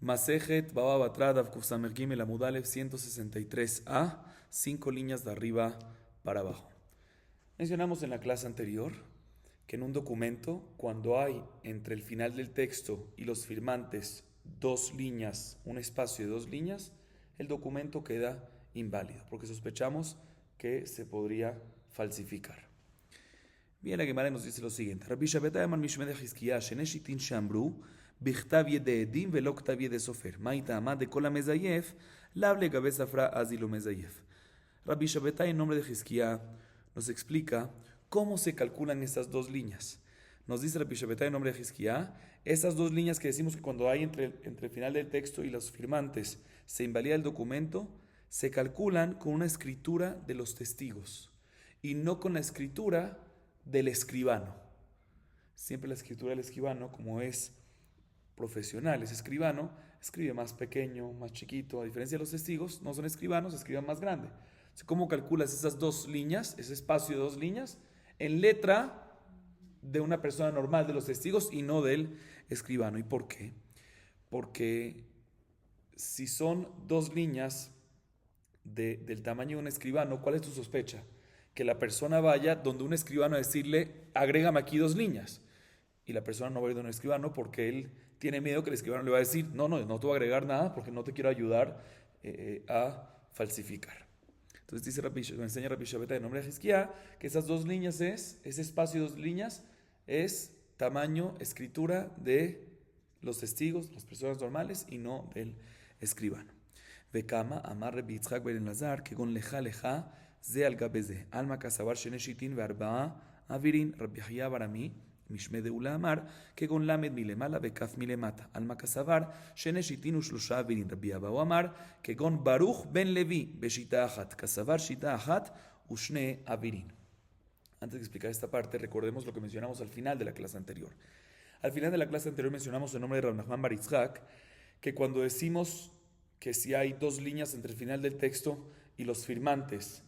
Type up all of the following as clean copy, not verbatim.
Masejet Baba Batra Daf Kuf Samer Gimel Amud Aleph 163a, 5 líneas de arriba para abajo. Mencionamos en la clase anterior que en un documento, cuando hay entre el final del texto y los firmantes dos líneas, un espacio de dos líneas, el documento queda inválido, porque sospechamos que se podría falsificar. Bien, la Gemara nos dice lo siguiente: Rabbi Shabbatai Amar Mishmei Chizkiya Sheneshitin Shambru Bichtav Yede Edim Velo Ktav Yede Sofer Maita Amad de Kol HaMezayef Lav Legabe Safra Azilo Mezayef. Rabbi Shabbatai, en nombre de Chizkiya, nos explica cómo se calculan estas dos líneas. Nos dice Rabbi Shabbatai, en nombre de Chizkiya, estas dos líneas que decimos que cuando hay entre el final del texto y los firmantes se invalida el documento, se calculan con una escritura de los testigos y no con la escritura del escribano. Siempre la escritura del escribano, como es profesional, es escribano, escribe más pequeño, más chiquito. A diferencia de los testigos, no son escribanos, escriben más grande. ¿Cómo calculas esas dos líneas, ese espacio de dos líneas, en letra de una persona normal, de los testigos, y no del escribano? ¿Y por qué? Porque si son dos líneas del tamaño de un escribano, ¿cuál es tu sospecha? Que la persona vaya donde un escribano a decirle, agrégame aquí dos líneas. Y la persona no va a ir donde un escribano porque él tiene miedo que el escribano le va a decir, no te voy a agregar nada porque no te quiero ayudar a falsificar. Entonces dice me enseña Rabbi Shabbatai, en nombre de Chizkiya, que esas dos líneas ese espacio de dos líneas es tamaño, escritura de los testigos, las personas normales, y no del escribano. Vekama amar Rabbi Yitzchak ben Elazar, kegon leja leja, ze al gabe ze, alma kasavar sheneshitin ve'arba'a avirin, Rabbi Yahya barami, משמי דאולה אמר, כגון למד מלמעלה וכף מלמטה. על כסבר, שנשיתין ושלושה אבירים. רבי אבאו אמר, כגון ברוך בן לוי, בשיטה אחת. כסבר שיטה אחת ושני אבירים. Antes de explicar esta parte, recordemos lo que mencionamos al final de la clase anterior. Al final de la clase anterior mencionamos el nombre de Rav Nachman bar Yitzchak, que cuando decimos que si hay dos líneas entre el final del texto y los firmantes,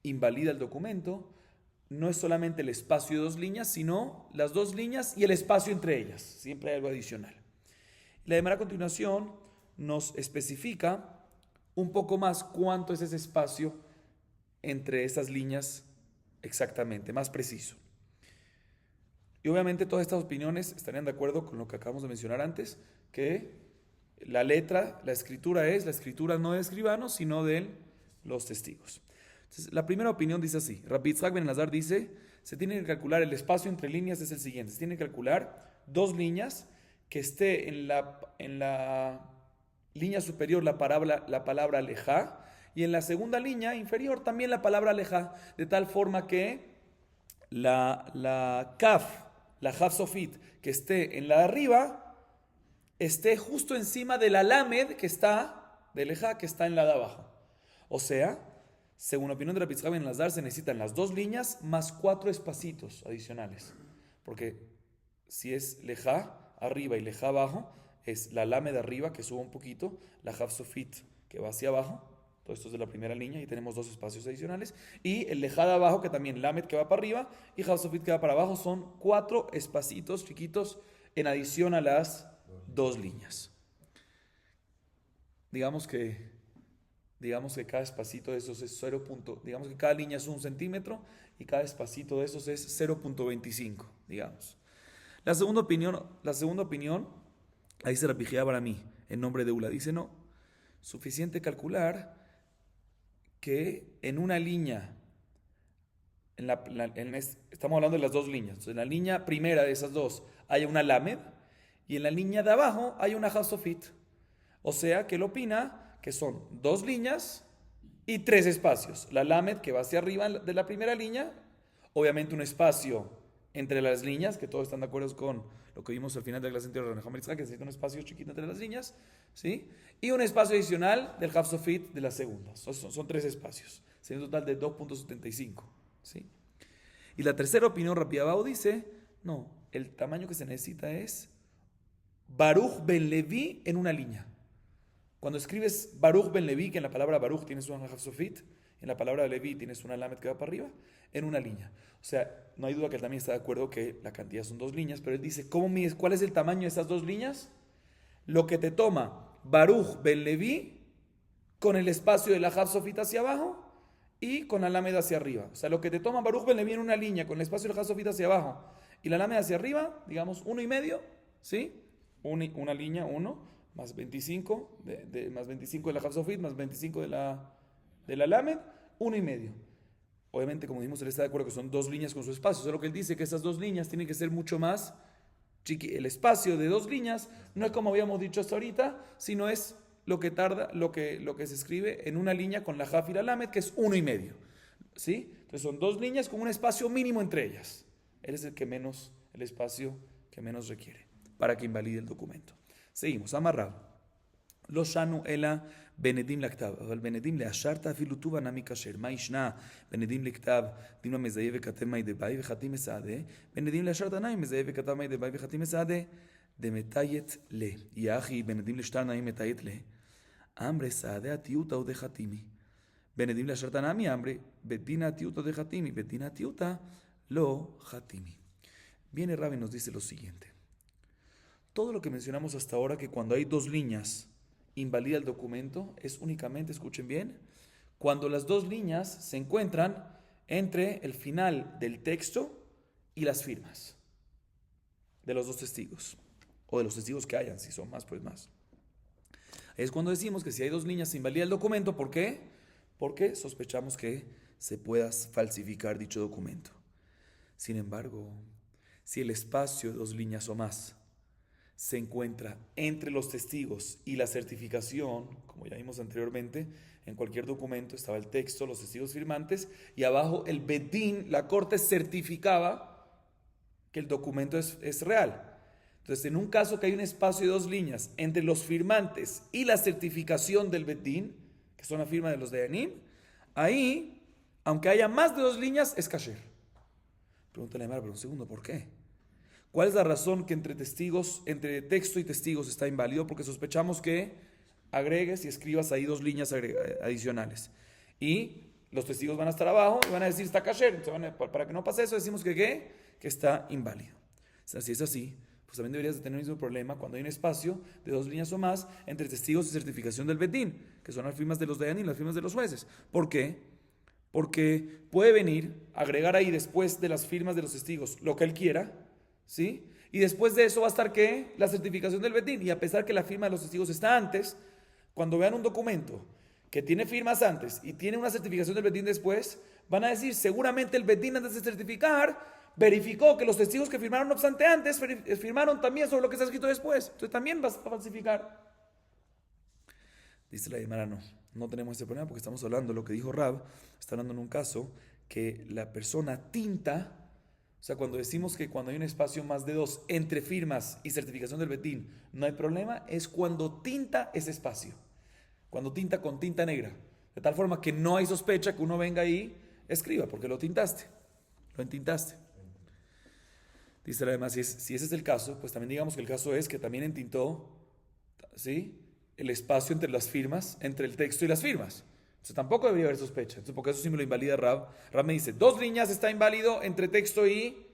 invalida el documento, no es solamente el espacio de dos líneas, sino las dos líneas y el espacio entre ellas. Siempre hay algo adicional. La Gemara a continuación nos especifica un poco más cuánto es ese espacio entre esas líneas exactamente, más preciso. Y obviamente todas estas opiniones estarían de acuerdo con lo que acabamos de mencionar antes, que la letra, la escritura no del escribano, sino de los testigos. Entonces, la primera opinión dice así: Rabbi Yitzchak ben Elazar dice, se tiene que calcular el espacio entre líneas, es el siguiente: se tiene que calcular dos líneas, que esté en la línea superior la palabra alejá, y en la segunda línea inferior también la palabra alejá, de tal forma que la kaf, la haf sofit, que esté en la de arriba, esté justo encima de la lamed que está, de alejá, que está en la de abajo. O sea, según la opinión de Rabbi Yitzchak ben Elazar, se necesitan las dos líneas más 4 espacitos adicionales. Porque si es lejá arriba y lejá abajo, es la lame de arriba que sube un poquito, la haf sofit que va hacia abajo. Todo esto es de la primera línea y tenemos dos espacios adicionales. Y el lejá de abajo, que también lamed que va para arriba y haf sofit que va para abajo, son 4 espacitos chiquitos en adición a las dos líneas. Digamos que cada espacito de esos es 0. Digamos que cada línea es 1 centímetro y cada espacito de esos es 0.25, digamos. La segunda opinión, la dice Rabbi Yahya barami, en nombre de Ula. Dice, no, suficiente calcular que en una línea, estamos hablando de las dos líneas, entonces en la línea primera de esas dos hay una lamed y en la línea de abajo hay una haf sofit. O sea, que él opina que son dos líneas y 3 espacios. La lamed que va hacia arriba de la primera línea, obviamente un espacio entre las líneas, que todos están de acuerdo con lo que vimos al final de la clase anterior, que necesita un espacio chiquito entre las líneas, ¿sí? Y un espacio adicional del haf sofit de la segunda. Son 3 espacios, siendo un total de 2.75, ¿sí? Y la tercera opinión, Rabbi Abahu, dice, no, el tamaño que se necesita es Baruch ben Levi en una línea. Cuando escribes Baruch ben Levi, que en la palabra Baruch tienes una haf sofit, en la palabra Levi tienes una lamed que va para arriba, en una línea. O sea, no hay duda que él también está de acuerdo que la cantidad son 2 líneas, pero él dice, ¿cuál es el tamaño de esas 2 líneas? lo que te toma Baruch Ben Levi con el espacio de la Haf Sofit hacia abajo y con la lámeda hacia arriba. O sea, lo que te toma Baruch Ben Levi en una línea con el espacio de la Haf Sofit hacia abajo y la lámeda hacia arriba, digamos 1,5, ¿sí? Una línea, 1, más 25, más 25 de la Haf Sofit, más 25 de la lámeda, 1,5. Obviamente, como dijimos, él está de acuerdo que son 2 líneas con su espacio, solo que él dice que esas 2 líneas tienen que ser mucho más el espacio de 2 líneas no es como habíamos dicho hasta ahorita, sino es lo que tarda, lo que se escribe en una línea con la Jaf y la Lamed, que es 1,5. ¿Sí? Entonces son 2 líneas con un espacio mínimo entre ellas. Él es el espacio que menos requiere para que invalide el documento. Seguimos, amarrado. Lo shanu ela benedim לכתב, אבל benedim לאשרת אפילו טובה נמי כשר. מה ישנה? benedim לכתב, דין מזהה וכתב מאי דבאי וחתים מסעדה, benedim לאשרת נמי מזהה וכתב מאי דבאי וחתים מסעדה, דמתיית ל. יחי benedim לשטר נמי מתיית ל. אמרי סעדה התיוטה או דחתימי. benedim לאשרת נמי אמרי, בדין התיוטה או דחתימי, בדין התיוטה לא חתימי. Viene Rabbi y nos dice lo siguiente. Todo lo que mencionamos hasta ahora, que cuando hay 2 líneas invalida el documento, es únicamente, escuchen bien, cuando las 2 líneas se encuentran entre el final del texto y las firmas de los 2 testigos, o de los testigos que hayan, si son más, pues más. Es cuando decimos que si hay 2 líneas se invalida el documento. ¿Por qué? Porque sospechamos que se pueda falsificar dicho documento. Sin embargo, si el espacio de 2 líneas o más se encuentra entre los testigos y la certificación, como ya vimos anteriormente, en cualquier documento estaba el texto, los testigos firmantes, y abajo el bedín, la corte certificaba que el documento es real. Entonces, en un caso que hay un espacio de 2 líneas entre los firmantes y la certificación del bedín, que son la firma de los dayanim, ahí, aunque haya más de 2 líneas, es kasher. Pregúntale a Mara, pero un segundo, ¿por qué? ¿Cuál es la razón que entre texto y testigos está inválido? Porque sospechamos que agregues y escribas ahí 2 líneas adicionales. Y los testigos van a estar abajo y van a decir está kasher. Para que no pase eso, decimos que está inválido. O sea, si es así, pues también deberías de tener el mismo problema cuando hay un espacio de 2 líneas o más entre testigos y certificación del bedín, que son las firmas de los dayanim, las firmas de los jueces. ¿Por qué? Porque puede venir, agregar ahí después de las firmas de los testigos lo que él quiera, ¿sí? Y después de eso va a estar ¿qué? La certificación del bedín. Y a pesar que la firma de los testigos está antes, cuando vean un documento que tiene firmas antes y tiene una certificación del bedín después, van a decir seguramente el bedín antes de certificar verificó que los testigos que firmaron no obstante antes firmaron también sobre lo que está escrito después. Entonces también vas a falsificar. Dice la Gemara, no tenemos ese problema porque estamos hablando, lo que dijo Rab, está hablando en un caso que la persona tinta. O sea, cuando decimos que cuando hay un espacio más de 2 entre firmas y certificación del bedín no hay problema, es cuando tinta ese espacio. Cuando tinta con tinta negra. De tal forma que no hay sospecha que uno venga ahí, escriba, porque lo tintaste, lo entintaste. Dice además, si ese es el caso, pues también digamos que el caso es que también entintó, ¿sí?, el espacio entre las firmas, entre el texto y las firmas. Entonces tampoco debería haber sospecha. Entonces, porque eso sí me lo invalida Rab. Rab me dice, 2 líneas está inválido entre texto y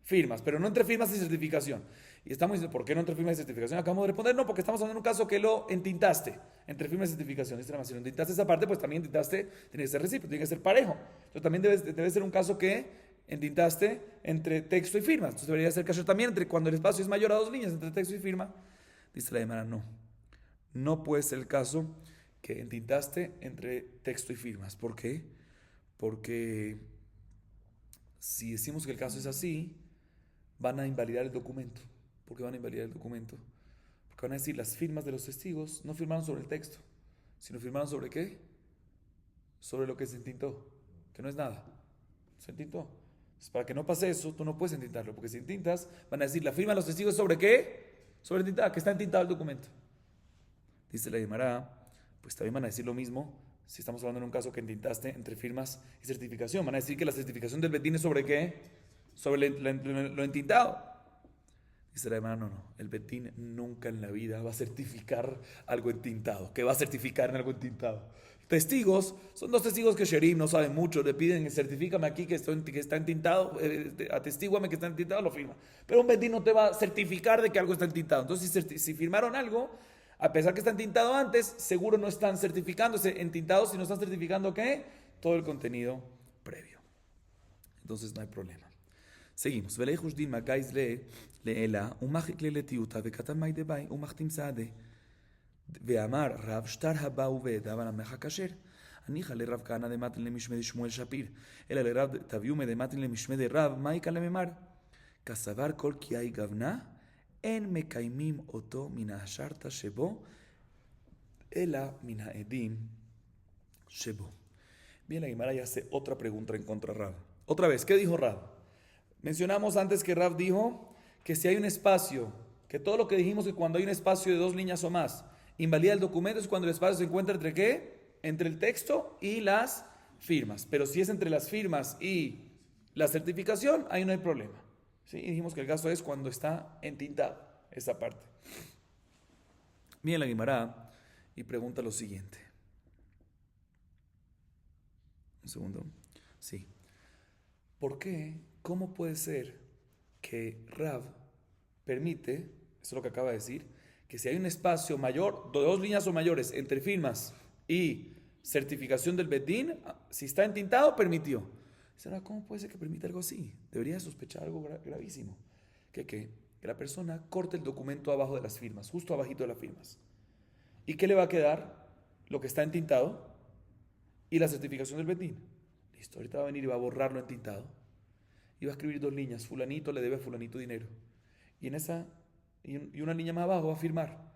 firmas, pero no entre firmas y certificación. Y estamos diciendo, ¿por qué no entre firmas y certificación? Acabamos de responder, no, porque estamos hablando de un caso que lo entintaste entre firmas y certificación. Dice la si lo entintaste esa parte, pues también entintaste, tiene que ser recíproco, tiene que ser parejo. Entonces también debe ser un caso que entintaste entre texto y firma. Entonces debería ser caso también entre cuando el espacio es mayor a 2 líneas entre texto y firma. Dice la Gemara, no puede ser el caso que entintaste entre texto y firmas. ¿Por qué? Porque si decimos que el caso es así, van a invalidar el documento. ¿Por qué van a invalidar el documento? Porque van a decir, las firmas de los testigos no firmaron sobre el texto, sino firmaron sobre ¿qué? Sobre lo que se entintó, que no es nada. Se entintó. Entonces, para que no pase eso, tú no puedes entintarlo, porque si entintas, van a decir, la firma de los testigos ¿sobre qué? Sobre entintada, que está entintado el documento. Dice la Gemara, pues también van a decir lo mismo si estamos hablando en un caso que entintaste entre firmas y certificación. Van a decir que la certificación del bedín es sobre ¿qué? Sobre lo entintado. Dice la hermana, no. El Betín nunca en la vida va a certificar algo entintado. ¿Qué va a certificar en algo entintado? Testigos, son dos testigos que Sherim no saben mucho, le piden, certifícame aquí que está entintado, atestíguame que está entintado, lo firma. Pero un Betín no te va a certificar de que algo está entintado. Entonces, si firmaron algo, a pesar que está entintado antes, seguro no están certificándose entintado, sino están certificando ¿qué? Todo el contenido previo. Entonces no hay problema. Seguimos. ולחושדין מגייז לאלה ומחק ללתיותא וכתב מי דבאי ומחתים סעדי. ואמר רב שטר הבאו ועדיו על המחה כשר. הניחא לרב כהנא דמתן למשמי דשמואל שפיר. אלא לרב תביומא דמתן למשמי דרב מאיקא לממר. כסבר כל קיאי גוונה אין מקיימים אותו מן השרתא שבו אלא מן העדים שבו. Bien, la Guimara ya hace otra pregunta en contra de Rab. Otra vez, ¿qué dijo Rab? Mencionamos antes que Rab dijo que si hay un espacio, que todo lo que dijimos que cuando hay un espacio de 2 líneas o más, invalida el documento, es cuando el espacio se encuentra entre ¿qué? Entre el texto y las firmas. Pero si es entre las firmas y la certificación, ahí no hay problema. ¿Sí? Y dijimos que el caso es cuando está entintado, esa parte. Viene la Guimara y pregunta lo siguiente. Un segundo. Sí. ¿Por qué? ¿Cómo puede ser que Rab permite, eso es lo que acaba de decir, que si hay un espacio mayor, de 2 líneas o mayores, entre firmas y certificación del Betín, si está entintado, permitió? ¿Cómo puede ser que permita algo así? Debería sospechar algo gravísimo. Que la persona corte el documento abajo de las firmas, justo abajito de las firmas. ¿Y qué le va a quedar? Lo que está entintado y la certificación del Betín. Listo, ahorita va a venir y va a borrar lo entintado. Y va a escribir 2 líneas. Fulanito le debe a fulanito dinero. Y en esa, y una línea más abajo va a firmar.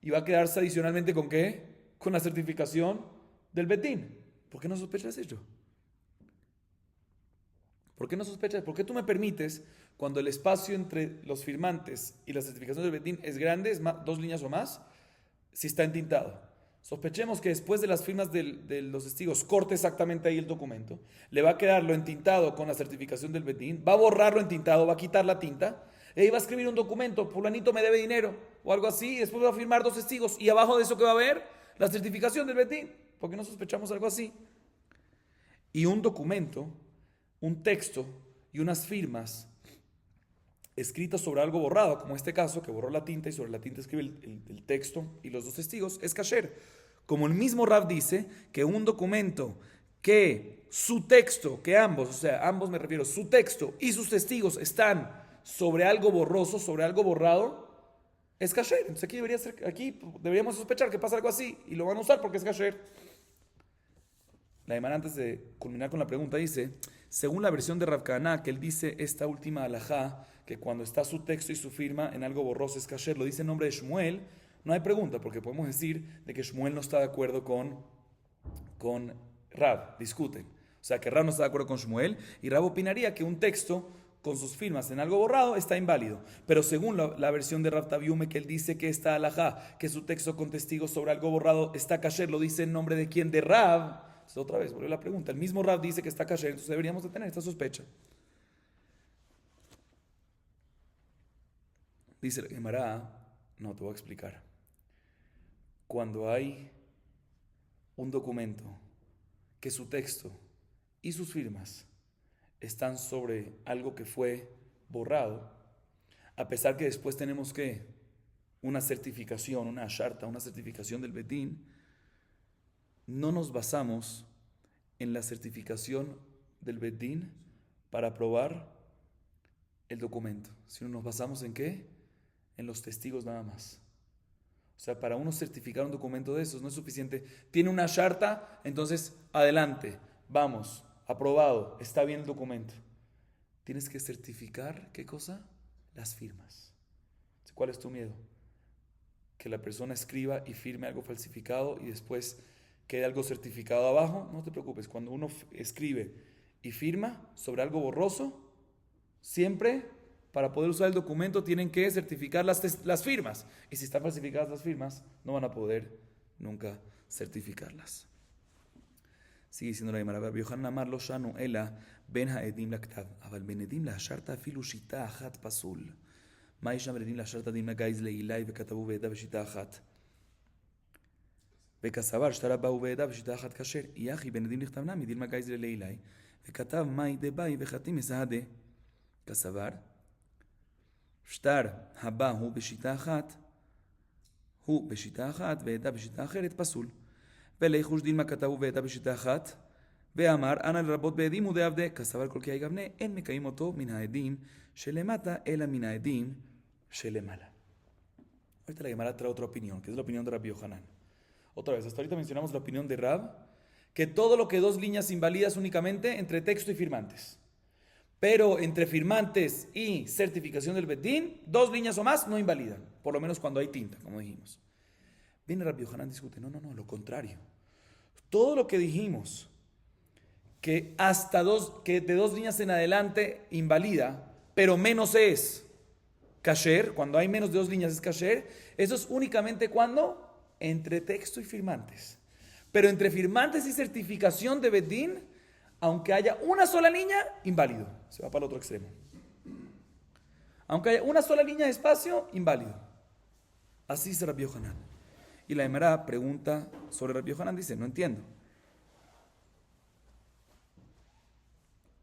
Y va a quedarse adicionalmente ¿con qué? Con la certificación del Betín. ¿Por qué no sospechas ello? ¿Por qué no sospechas? ¿Por qué tú me permites, cuando el espacio entre los firmantes y la certificación del Betín es grande, es 2 líneas o más, si está entintado? Sospechemos que después de las firmas de los testigos corte exactamente ahí el documento, le va a quedar lo entintado con la certificación del Betín, va a borrar lo entintado, va a quitar la tinta, y ahí va a escribir un documento, fulanito me debe dinero, o algo así, y después va a firmar 2 testigos, y abajo de eso que va a haber, la certificación del Betín. ¿Por qué no sospechamos algo así? Y un documento, un texto y unas firmas escritas sobre algo borrado, como este caso, que borró la tinta y sobre la tinta escribe el texto y los 2 testigos, es kasher. Como el mismo Rab dice que un documento que su texto, que ambos, o sea, ambos me refiero, su texto y sus testigos están sobre algo borroso, sobre algo borrado, es kasher. Entonces aquí deberíamos sospechar que pasa algo así y lo van a usar porque es kasher. La Gemara, antes de culminar con la pregunta, dice, según la versión de Rav Kahana, que él dice esta última alajá, que cuando está su texto y su firma en algo borroso es kasher, lo dice en nombre de Shmuel, no hay pregunta, porque podemos decir de que Shmuel no está de acuerdo con Rab, discuten. O sea, que Rab no está de acuerdo con Shmuel, y Rab opinaría que un texto con sus firmas en algo borrado está inválido. Pero según la versión de Rav Taviume, que él dice que esta alajá, que su texto con testigos sobre algo borrado está kasher, lo dice en nombre de quién, de Rab. Entonces, otra vez, vuelve la pregunta. El mismo Rab dice que está kasher, entonces deberíamos de tener esta sospecha. Dice la Gemara, no, te voy a explicar. Cuando hay un documento que su texto y sus firmas están sobre algo que fue borrado, a pesar que después tenemos que una certificación, una sharta, una certificación del Betín, no nos basamos en la certificación del Betín para aprobar el documento, sino nos basamos en ¿qué? En los testigos nada más. O sea, para uno certificar un documento de esos no es suficiente. Tiene una sharta, entonces adelante, vamos, aprobado, está bien el documento. Tienes que certificar, ¿qué cosa? Las firmas. ¿Cuál es tu miedo? Que la persona escriba y firme algo falsificado y después quede algo certificado abajo. No te preocupes, cuando uno escribe y firma sobre algo borroso, siempre para poder usar el documento tienen que certificar las firmas. Y si están falsificadas las firmas, no van a poder nunca certificarlas. Sigue diciendo la Gemara, Yohanan amar lo shanu ela ben haedim laktav, aval ben edim la sharta afilu shita achat pasul. מה ישנם בדין לשרת הדין נגייז לעילי וכתבו בעדה בשיטה אחת. וכסבר שתרה באו בעדה בשיטה אחת כאשר יחי בן הדין נכתב נמי דין מגייז לעילי וכתב מאי דבאי וחתים מסעדה. כסבר שטר הבא הוא בשיטה אחת ועדה בשיטה אחרת פסול. וליחוש דילמה כתבו ועדה בשיטה אחת ואמר אנא לרבות בעדים ודעבדה. כסבר כל כי היגבנה אין מקיים אותו מן העדים שלמטה אלא מן העדים שלמעלה. Ahorita la Gemara trae otra opinión, que es la opinión de Rabbi Yohanan. Otra vez, hasta ahorita mencionamos la opinión de Rab, que todo lo que dos líneas invalida es únicamente entre texto y firmantes. Pero entre firmantes y certificación del Betín, dos líneas o más no invalidan, por lo menos cuando hay tinta, como dijimos. Viene Rabbi Yohanan y discute, no, lo contrario. Todo lo que dijimos, que que de dos líneas en adelante invalida, pero menos es kasher, cuando hay menos de dos líneas es kasher, eso es únicamente cuando entre texto y firmantes. Pero entre firmantes y certificación de Betín, aunque haya una sola línea, inválido. Se va para el otro extremo. Aunque haya una sola línea de espacio, inválido. Así dice Rabbi Yohanan. Y la Gemara pregunta sobre Rabbi Yohanan, dice, no entiendo.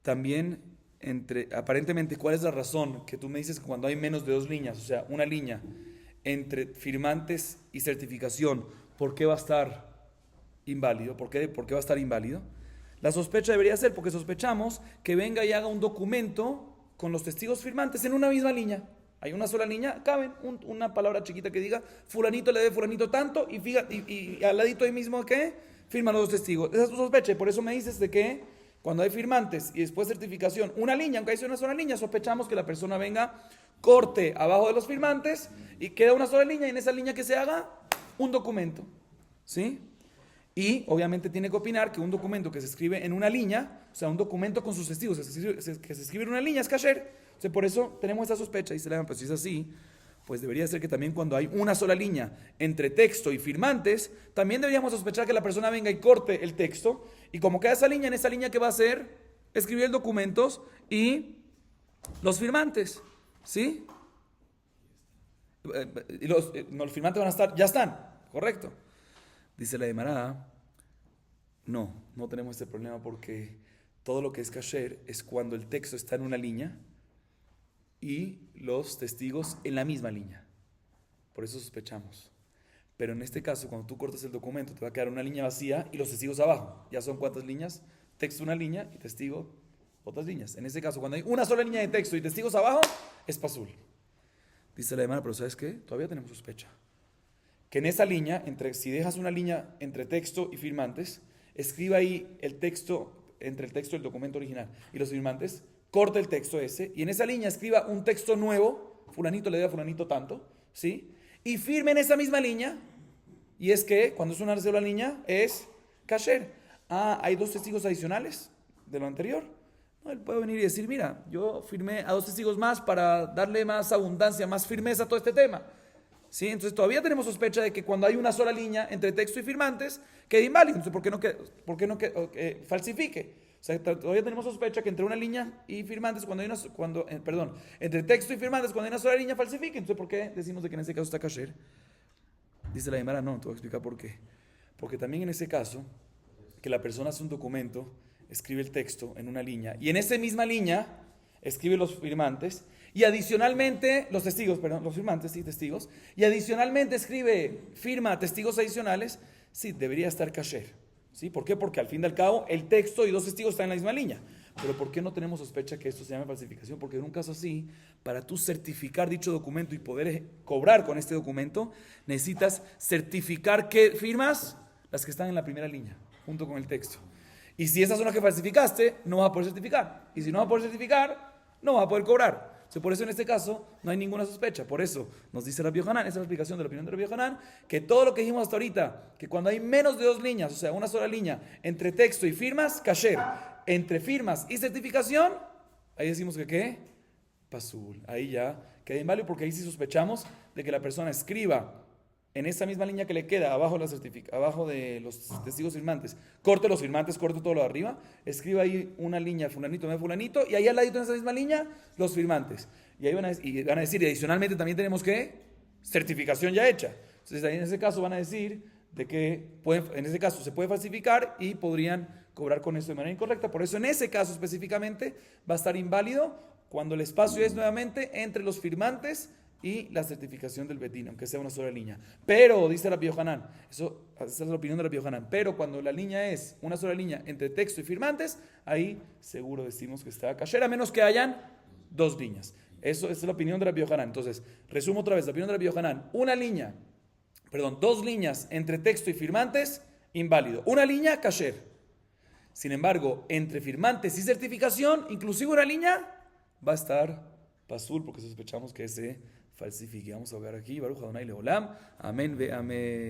También, aparentemente, ¿cuál es la razón que tú me dices que cuando hay menos de dos líneas, o sea, una línea entre firmantes y certificación, ¿por qué va a estar inválido? ¿Por qué va a estar inválido? La sospecha debería ser porque sospechamos que venga y haga un documento con los testigos firmantes en una misma línea. Hay una sola línea, caben una palabra chiquita que diga fulanito le debe fulanito tanto y al ladito ahí mismo que firman los dos testigos. Esa es tu sospecha y por eso me dices de que cuando hay firmantes y después certificación, una línea, aunque hay una sola línea, sospechamos que la persona venga, corte abajo de los firmantes y queda una sola línea y en esa línea que se haga un documento. ¿Sí? Y obviamente tiene que opinar que un documento que se escribe en una línea, o sea, un documento con sus testigos que se escribe en una línea es kasher. O sea, por eso tenemos esta sospecha. Y se le llama, pues si es así, pues debería ser que también cuando hay una sola línea entre texto y firmantes, también deberíamos sospechar que la persona venga y corte el texto. Y como queda esa línea, en esa línea que va a hacer, escribir documentos y los firmantes. ¿Sí? Y los firmantes van a estar, ya están, correcto. Dice la Gemara, no tenemos este problema porque todo lo que es kasher es cuando el texto está en una línea y los testigos en la misma línea. Por eso sospechamos. Pero en este caso, cuando tú cortas el documento, te va a quedar una línea vacía y los testigos abajo. ¿Ya son cuántas líneas? Texto una línea y testigo otras líneas. En este caso, cuando hay una sola línea de texto y testigos abajo, es pasul. Dice la Gemara, pero ¿sabes qué? Todavía tenemos sospecha. Que en esa línea, si dejas una línea entre texto y firmantes, escriba ahí el texto, entre el texto del documento original y los firmantes, corta el texto ese, y en esa línea escriba un texto nuevo, fulanito le debe a fulanito tanto, ¿sí? Y firme en esa misma línea, y es que cuando es una sola línea, es kasher. Hay dos testigos adicionales de lo anterior. No, él puede venir y decir, mira, yo firmé a dos testigos más para darle más abundancia, más firmeza a todo este tema. ¿Sí? Entonces todavía tenemos sospecha de que cuando hay una sola línea entre texto y firmantes, quede inválido. Entonces, ¿por qué no falsifique? O sea, todavía tenemos sospecha que entre una línea y firmantes, entre texto y firmantes, cuando hay una sola línea, falsifique. Entonces, ¿por qué decimos de que en ese caso está kasher? Dice la Gemara, no, te voy a explicar por qué. Porque también en ese caso, que la persona hace un documento, escribe el texto en una línea, y en esa misma línea escribe los firmantes, y adicionalmente, los firmantes, sí, testigos, y adicionalmente firma testigos adicionales, sí, debería estar kasher. ¿Sí? ¿Por qué? Porque al fin y al cabo, el texto y dos testigos están en la misma línea. Pero ¿por qué no tenemos sospecha que esto se llame falsificación? Porque en un caso así, para tú certificar dicho documento y poder cobrar con este documento, necesitas certificar ¿qué firmas? Las que están en la primera línea, junto con el texto. Y si esas son las que falsificaste, no vas a poder certificar. Y si no vas a poder certificar, no vas a poder cobrar. Por eso en este caso no hay ninguna sospecha. Por eso nos dice Rabbi Yohanan, esa es la explicación de la opinión de Rabbi Yohanan, que todo lo que dijimos hasta ahorita, que cuando hay menos de dos líneas, o sea, una sola línea, entre texto y firmas, kasher. Entre firmas y certificación, ahí decimos que ¿qué? Pasul. Ahí ya queda inválido porque ahí sí sospechamos de que la persona escriba en esa misma línea que le queda abajo de los testigos firmantes, corte los firmantes, corte todo lo de arriba, escriba ahí una línea fulanito, fulanito, y ahí al ladito en esa misma línea, los firmantes. Y ahí van a decir, y adicionalmente también tenemos que certificación ya hecha. Entonces ahí en ese caso van a decir de que en ese caso se puede falsificar y podrían cobrar con eso de manera incorrecta. Por eso en ese caso específicamente va a estar inválido cuando el espacio es nuevamente entre los firmantes y la certificación del Betín, aunque sea una sola línea. Pero, dice Rabbi Yohanan, esa es la opinión de Rabbi Yohanan, pero cuando la línea es una sola línea entre texto y firmantes, ahí seguro decimos que está kasher, a menos que hayan dos líneas. Esa es la opinión de Rabbi Yohanan. Entonces, resumo otra vez, la opinión de Rabbi Yohanan, dos líneas entre texto y firmantes, inválido. Una línea, kasher. Sin embargo, entre firmantes y certificación, inclusive una línea, va a estar pasul, porque sospechamos que se falsifique. Vamos a ver aquí, Baruch Adonai Leolam. Amén ve amén.